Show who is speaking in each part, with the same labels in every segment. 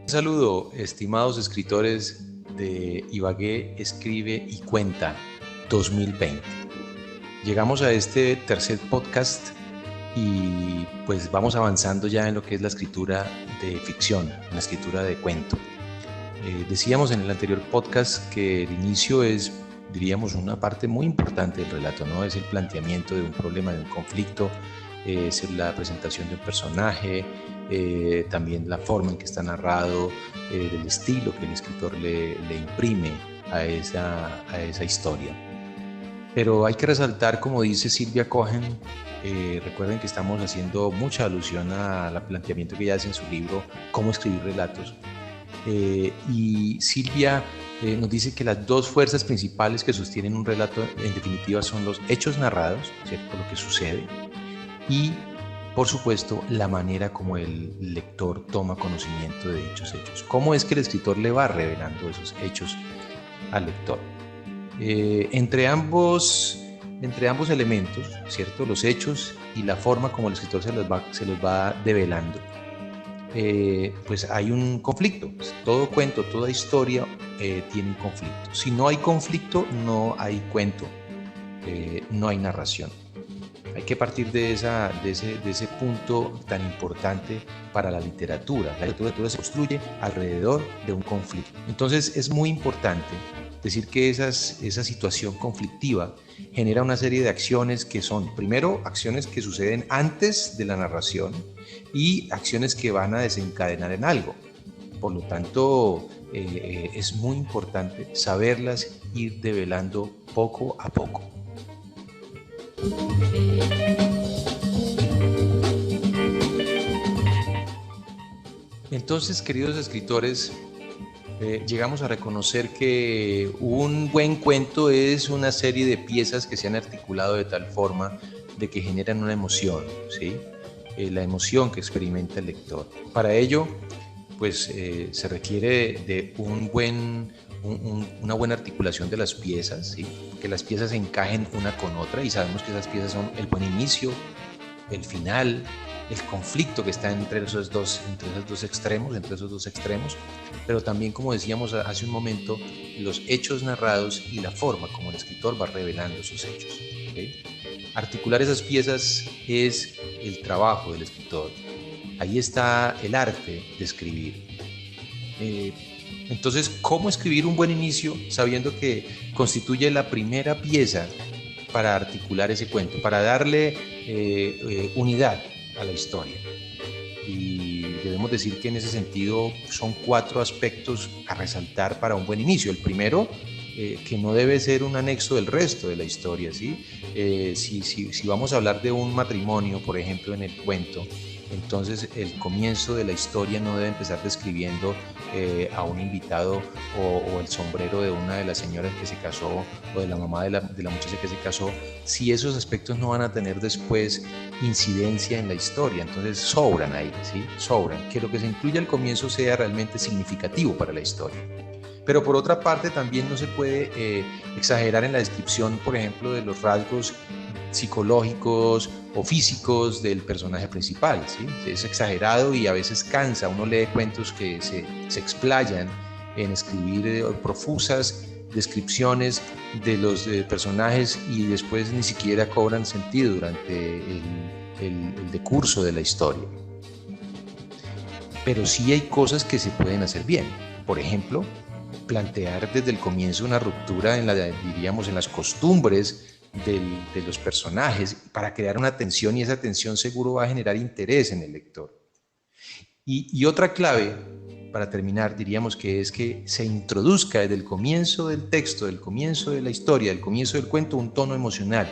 Speaker 1: Saludo, estimados escritores de Ibagué Escribe y Cuenta 2020. Llegamos a este tercer podcast y pues vamos avanzando ya en lo que es la escritura de ficción, la escritura de cuento. Decíamos en el anterior podcast que el inicio es, diríamos, una parte muy importante del relato, ¿no? Es el planteamiento de un problema, de un conflicto, es la presentación de un personaje, también la forma en que está narrado, el estilo que el escritor le imprime a esa historia. Pero hay que resaltar, como dice Silvia Cohen, recuerden que estamos haciendo mucha alusión al planteamiento que ella hace en su libro Cómo escribir relatos. Y Silvia nos dice que las dos fuerzas principales que sostienen un relato, en definitiva, son los hechos narrados, ¿cierto? Lo que sucede, y, por supuesto, la manera como el lector toma conocimiento de dichos hechos. ¿Cómo es que el escritor le va revelando esos hechos al lector? Entre ambos elementos, ¿cierto? Los hechos y la forma como el escritor se los va develando, pues hay un conflicto. Todo cuento, toda historia tiene un conflicto. Si no hay conflicto, no hay cuento, no hay narración. Hay que partir de ese punto tan importante para la literatura. La literatura se construye alrededor de un conflicto. Entonces es muy importante decir que esa situación conflictiva genera una serie de acciones que son, primero, acciones que suceden antes de la narración y acciones que van a desencadenar en algo. Por lo tanto, es muy importante saberlas, ir develando poco a poco. Entonces, queridos escritores, llegamos a reconocer que un buen cuento es una serie de piezas que se han articulado de tal forma de que generan una emoción, ¿sí? La emoción que experimenta el lector. Para ello, pues se requiere de una buena articulación de las piezas, ¿sí? Que las piezas se encajen una con otra, y sabemos que esas piezas son el buen inicio, el final, el conflicto que está entre esos dos extremos, pero también, como decíamos hace un momento, los hechos narrados y la forma como el escritor va revelando esos hechos, ¿okay? Articular esas piezas es el trabajo del escritor. Ahí está el arte de escribir. Entonces, ¿cómo escribir un buen inicio sabiendo que constituye la primera pieza para articular ese cuento, para darle unidad a la historia? Y debemos decir que en ese sentido son 4 aspectos a resaltar para un buen inicio. El primero, que no debe ser un anexo del resto de la historia, ¿sí? Si vamos a hablar de un matrimonio, por ejemplo, en el cuento, entonces el comienzo de la historia no debe empezar describiendo a un invitado o el sombrero de una de las señoras que se casó o de la mamá de la muchacha que se casó, si esos aspectos no van a tener después incidencia en la historia. Entonces sobran ahí, ¿sí? Sobran. Que lo que se incluya al comienzo sea realmente significativo para la historia. Pero por otra parte también no se puede exagerar en la descripción, por ejemplo, de los rasgos psicológicos o físicos del personaje principal, ¿sí? Es exagerado y a veces cansa. Uno lee cuentos que se explayan en escribir profusas descripciones de los personajes y después ni siquiera cobran sentido durante el decurso de la historia. Pero sí hay cosas que se pueden hacer bien. Por ejemplo, plantear desde el comienzo una ruptura en las costumbres de los personajes para crear una tensión, y esa tensión seguro va a generar interés en el lector. Y otra clave, para terminar, diríamos que es que se introduzca desde el comienzo del texto, del comienzo de la historia, del comienzo del cuento, un tono emocional.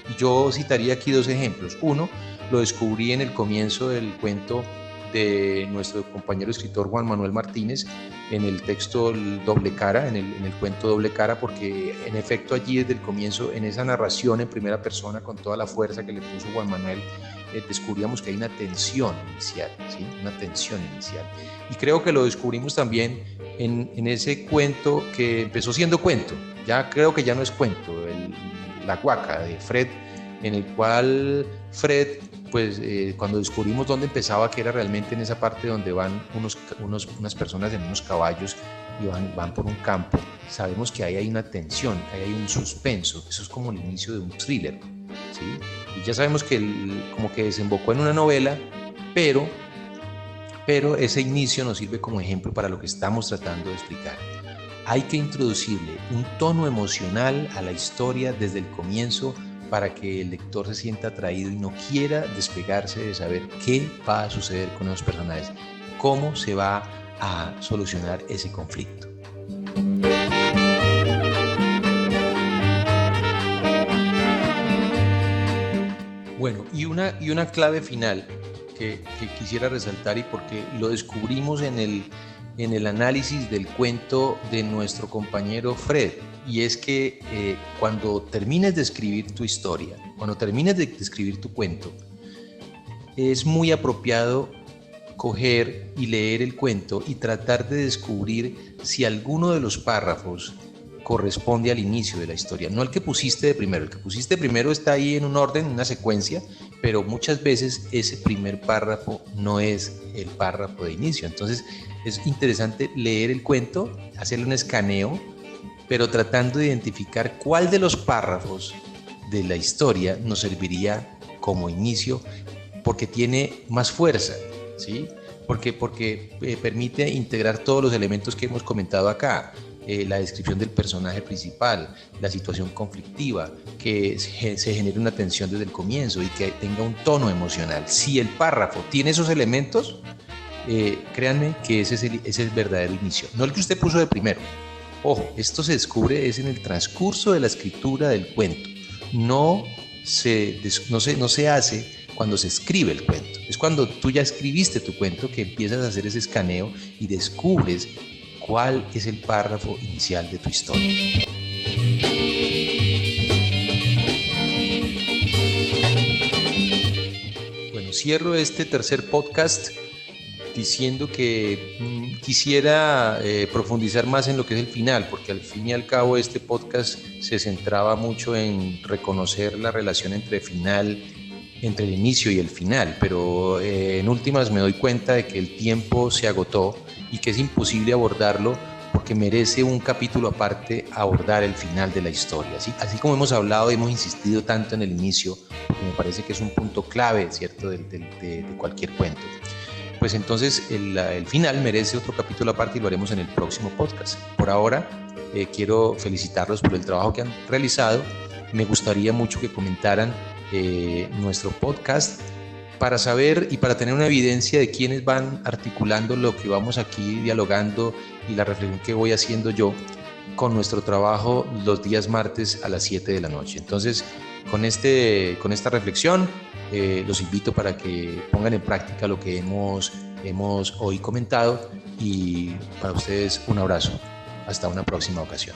Speaker 1: Y yo citaría aquí 2 ejemplos. Uno, lo descubrí en el comienzo del cuento de nuestro compañero escritor Juan Manuel Martínez, en el texto Doble Cara, en el cuento Doble Cara, porque en efecto allí desde el comienzo, en esa narración en primera persona, con toda la fuerza que le puso Juan Manuel, descubríamos que hay una tensión inicial, ¿sí? Una tensión inicial. Y creo que lo descubrimos también en ese cuento que empezó siendo cuento, ya creo que ya no es cuento, La Guaca de Fred, en el cual Fred cuando descubrimos dónde empezaba, que era realmente en esa parte donde van unas personas en unos caballos y van por un campo, sabemos que ahí hay una tensión, ahí hay un suspenso. Eso es como el inicio de un thriller, ¿sí? Y ya sabemos que como que desembocó en una novela, pero ese inicio nos sirve como ejemplo para lo que estamos tratando de explicar. Hay que introducirle un tono emocional a la historia desde el comienzo para que el lector se sienta atraído y no quiera despegarse de saber qué va a suceder con los personajes, cómo se va a solucionar ese conflicto. Bueno, y una clave final que quisiera resaltar, y porque lo descubrimos en el análisis del cuento de nuestro compañero Fred, y es que cuando termines de escribir tu historia, cuando termines de escribir tu cuento, es muy apropiado coger y leer el cuento y tratar de descubrir si alguno de los párrafos corresponde al inicio de la historia, no el que pusiste de primero. El que pusiste de primero está ahí en un orden, en una secuencia, pero muchas veces ese primer párrafo no es el párrafo de inicio. Entonces es interesante leer el cuento, hacerle un escaneo, pero tratando de identificar cuál de los párrafos de la historia nos serviría como inicio, porque tiene más fuerza, ¿sí? Porque permite integrar todos los elementos que hemos comentado acá. La descripción del personaje principal, la situación conflictiva, que se genere una tensión desde el comienzo y que tenga un tono emocional. Si el párrafo tiene esos elementos, créanme que ese es el verdadero inicio, no el que usted puso de primero. Ojo, esto se descubre es en el transcurso de la escritura del cuento, no se hace cuando se escribe el cuento. Es cuando tú ya escribiste tu cuento que empiezas a hacer ese escaneo y descubres cuál es el párrafo inicial de tu historia. Bueno, cierro este tercer podcast diciendo que quisiera profundizar más en lo que es el final, porque al fin y al cabo este podcast se centraba mucho en reconocer la relación entre el inicio y el final, pero en últimas me doy cuenta de que el tiempo se agotó y que es imposible abordarlo, porque merece un capítulo aparte abordar el final de la historia. Así como hemos hablado, hemos insistido tanto en el inicio, porque me parece que es un punto clave, ¿cierto?, de cualquier cuento. Pues entonces el final merece otro capítulo aparte y lo haremos en el próximo podcast. Por ahora quiero felicitarlos por el trabajo que han realizado. Me gustaría mucho que comentaran nuestro podcast para saber y para tener una evidencia de quiénes van articulando lo que vamos aquí dialogando y la reflexión que voy haciendo yo con nuestro trabajo los días martes a las 7 de la noche. Entonces, con esta reflexión, los invito para que pongan en práctica lo que hemos hoy comentado, y para ustedes un abrazo. Hasta una próxima ocasión.